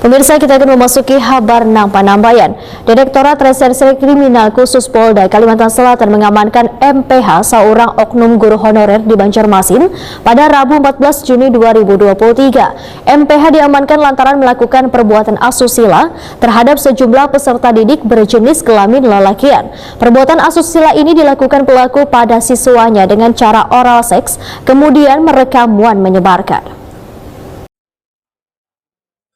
Pemirsa, kita akan memasuki kabar nang Panambayan. Direktorat Reserse Kriminal Khusus Polda Kalimantan Selatan mengamankan MPH, seorang oknum guru honorer di Banjarmasin, pada Rabu 14 Juni 2023. MPH diamankan lantaran melakukan perbuatan asusila terhadap sejumlah peserta didik berjenis kelamin lelakian. Perbuatan asusila ini dilakukan pelaku pada siswanya dengan cara oral seks, kemudian merekam dan menyebarkan.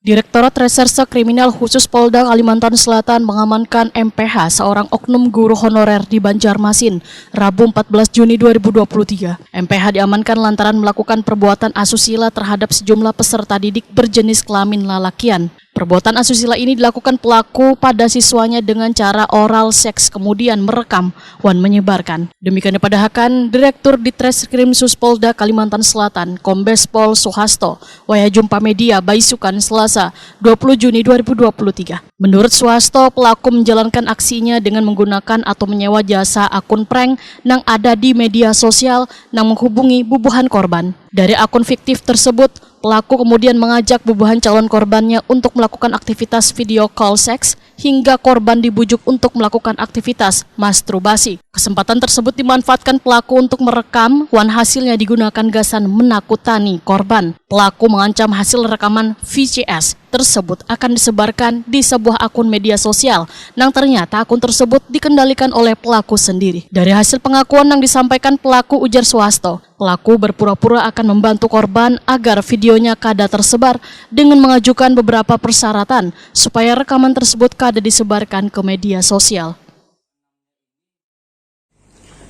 Direktorat Reserse Kriminal Khusus Polda Kalimantan Selatan mengamankan MPH, seorang oknum guru honorer di Banjarmasin, Rabu 14 Juni 2023. MPH diamankan lantaran melakukan perbuatan asusila terhadap sejumlah peserta didik berjenis kelamin lelakian. Perbuatan asusila ini dilakukan pelaku pada siswanya dengan cara oral seks, kemudian merekam dan menyebarkan. Demikian dipadahkan Direktur Ditreskrim Sus Polda Kalimantan Selatan, Kombes Pol Suhasto, waya jumpa media Baisukan Selasa 20 Juni 2023. Menurut Suhasto, pelaku menjalankan aksinya dengan menggunakan atau menyewa jasa akun prank yang ada di media sosial yang menghubungi bubuhan korban. Dari akun fiktif tersebut, pelaku kemudian mengajak bubuhan calon korbannya untuk melakukan aktivitas video call seks hingga korban dibujuk untuk melakukan aktivitas masturbasi. Kesempatan tersebut dimanfaatkan pelaku untuk merekam dan hasilnya digunakan gasan menakutani korban. Pelaku mengancam hasil rekaman VCS tersebut akan disebarkan di sebuah akun media sosial yang ternyata akun tersebut dikendalikan oleh pelaku sendiri. Dari hasil pengakuan yang disampaikan pelaku, ujar Suhasto, pelaku berpura-pura akan membantu korban agar videonya kada tersebar dengan mengajukan beberapa persyaratan supaya rekaman tersebut kada disebarkan ke media sosial.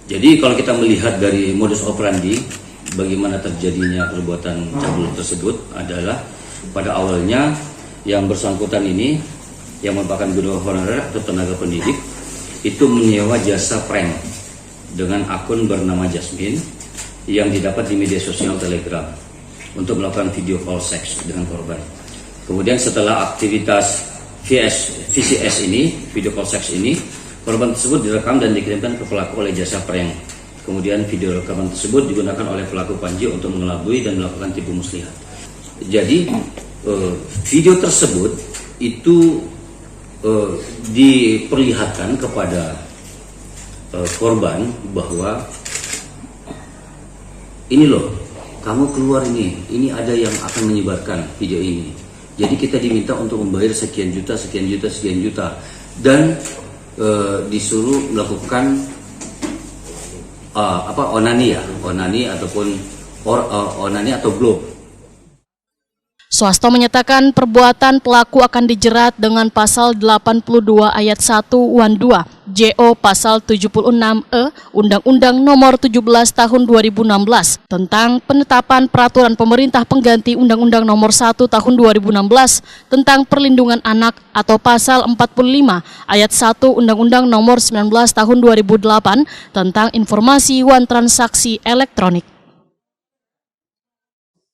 Jadi kalau kita melihat dari modus operandi bagaimana terjadinya perbuatan cabul tersebut adalah pada awalnya yang bersangkutan ini yang merupakan guru honorer atau tenaga pendidik itu menyewa jasa prank dengan akun bernama Jasmine yang didapat di media sosial Telegram untuk melakukan video call seks dengan korban. Kemudian setelah aktivitas VCS ini, video call seks ini, korban tersebut direkam dan dikirimkan ke pelaku oleh jasa prank. Kemudian video rekaman tersebut digunakan oleh pelaku Panji untuk mengelabui dan melakukan tipu muslihat. Jadi video tersebut itu diperlihatkan kepada korban bahwa ini loh, kamu keluar ini ada yang akan menyebarkan video ini. Jadi kita diminta untuk membayar sekian juta dan disuruh melakukan onani ataupun onani atau blow. Suhasto menyatakan perbuatan pelaku akan dijerat dengan pasal 82 ayat 1 dan 2 JO pasal 76E Undang-Undang Nomor 17 Tahun 2016 tentang penetapan peraturan pemerintah pengganti Undang-Undang Nomor 1 Tahun 2016 tentang perlindungan anak atau pasal 45 ayat 1 Undang-Undang Nomor 19 Tahun 2008 tentang informasi dan transaksi elektronik.